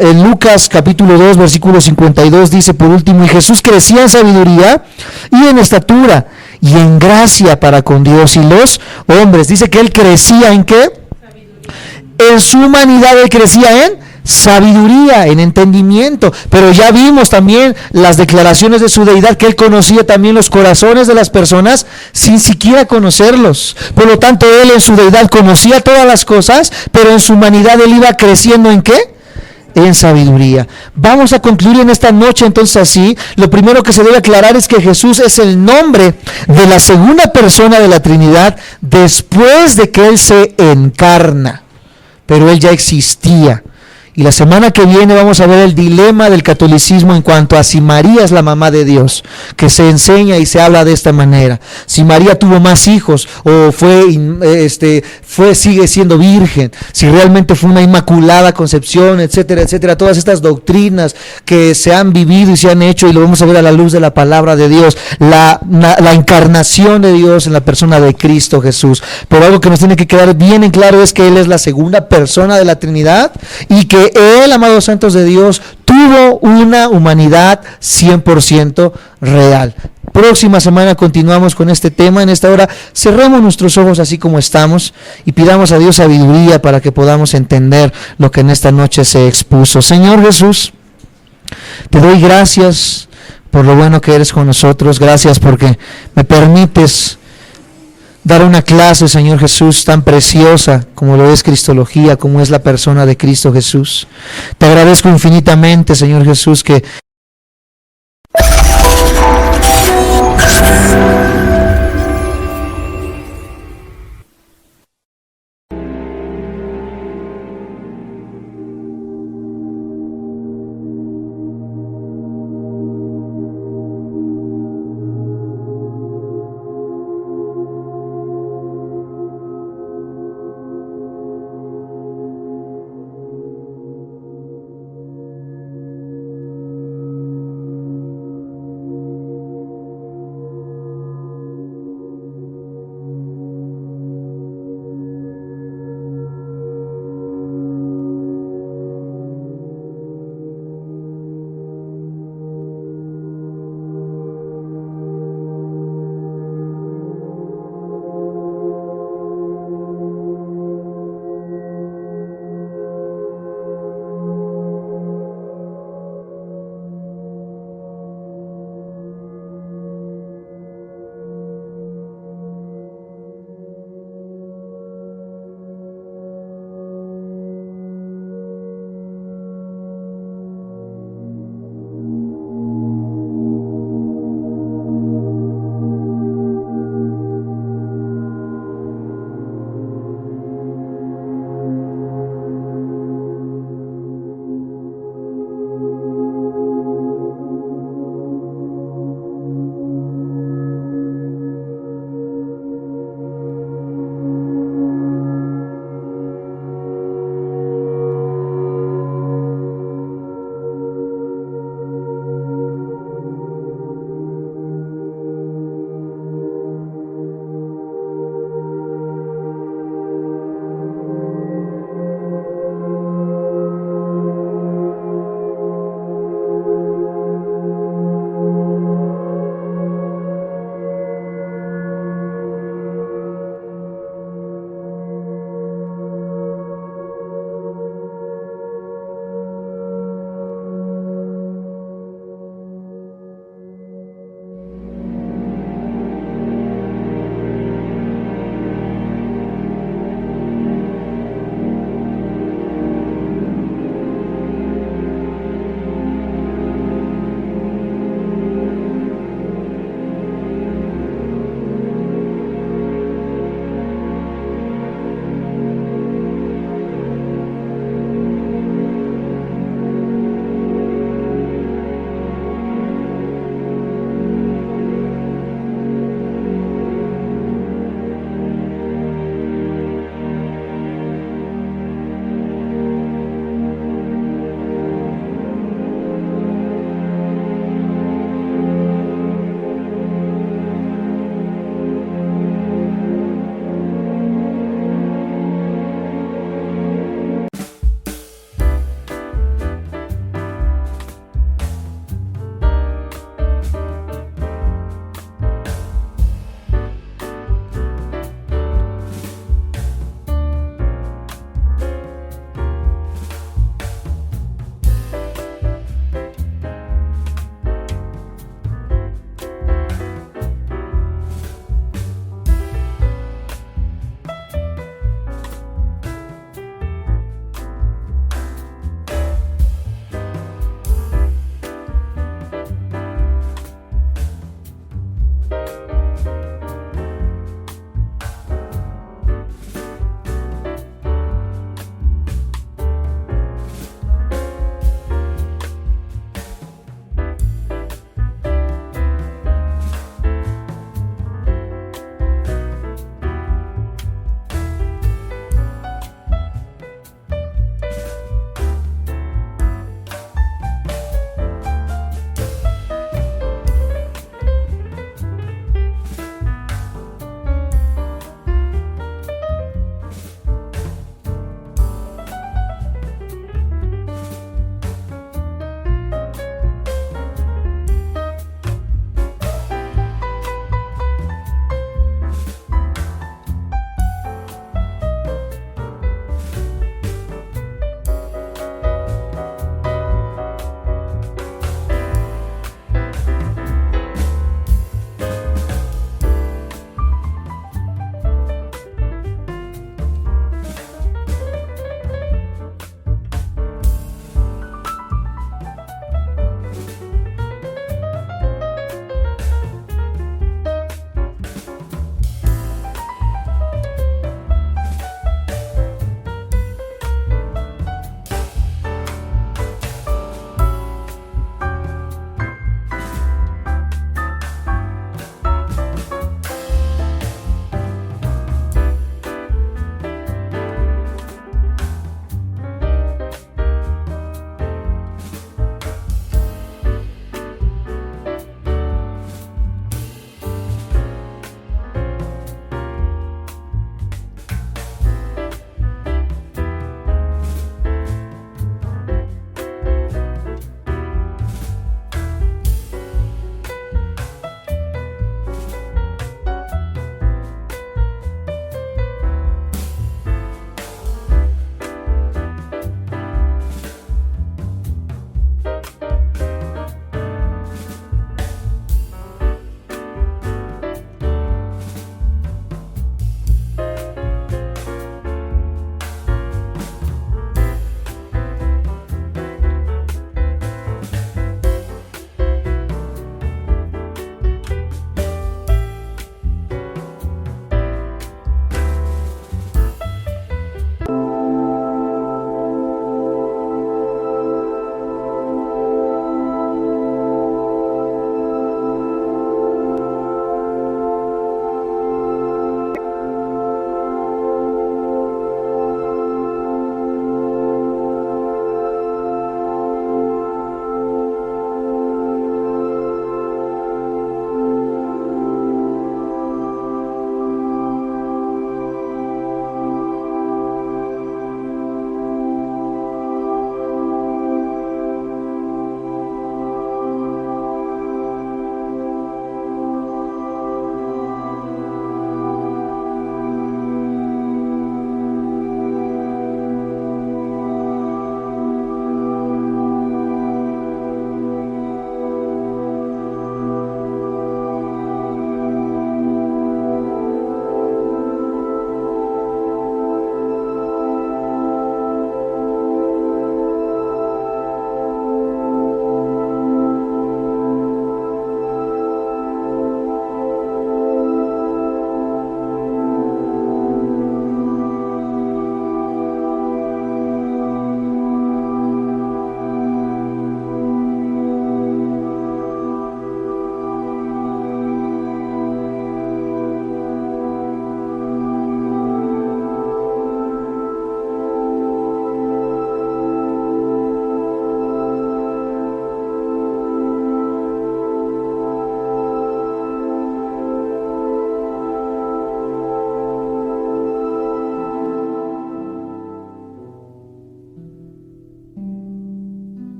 En Lucas capítulo 2, versículo 52 dice por último, y Jesús crecía en sabiduría y en estatura y en gracia para con Dios y los hombres. Dice que él crecía ¿en qué? Sabiduría. En su humanidad él crecía en sabiduría, en entendimiento, pero ya vimos también las declaraciones de su deidad, que él conocía también los corazones de las personas sin siquiera conocerlos. Por lo tanto, él en su deidad conocía todas las cosas, pero en su humanidad él iba creciendo ¿en qué? En sabiduría. Vamos a concluir en esta noche entonces así. Lo primero que se debe aclarar es que Jesús es el nombre de la segunda persona de la Trinidad después de que Él se encarna, pero Él ya existía. Y la semana que viene vamos a ver el dilema del catolicismo en cuanto a si María es la mamá de Dios, que se enseña y se habla de esta manera. Si María tuvo más hijos o sigue siendo virgen, si realmente fue una inmaculada concepción, etcétera, etcétera. Todas estas doctrinas que se han vivido y se han hecho, y lo vamos a ver a la luz de la palabra de Dios, la encarnación de Dios en la persona de Cristo Jesús. Pero algo que nos tiene que quedar bien en claro es que Él es la segunda persona de la Trinidad y que Él, amados santos de Dios, tuvo una humanidad 100% real. Próxima semana continuamos con este tema. En esta hora cerremos nuestros ojos así como estamos y pidamos a Dios sabiduría para que podamos entender lo que en esta noche se expuso. Señor Jesús, te doy gracias por lo bueno que eres con nosotros. Gracias porque me permites dar una clase, Señor Jesús, tan preciosa como lo es Cristología, como es la persona de Cristo Jesús. Te agradezco infinitamente, Señor Jesús, que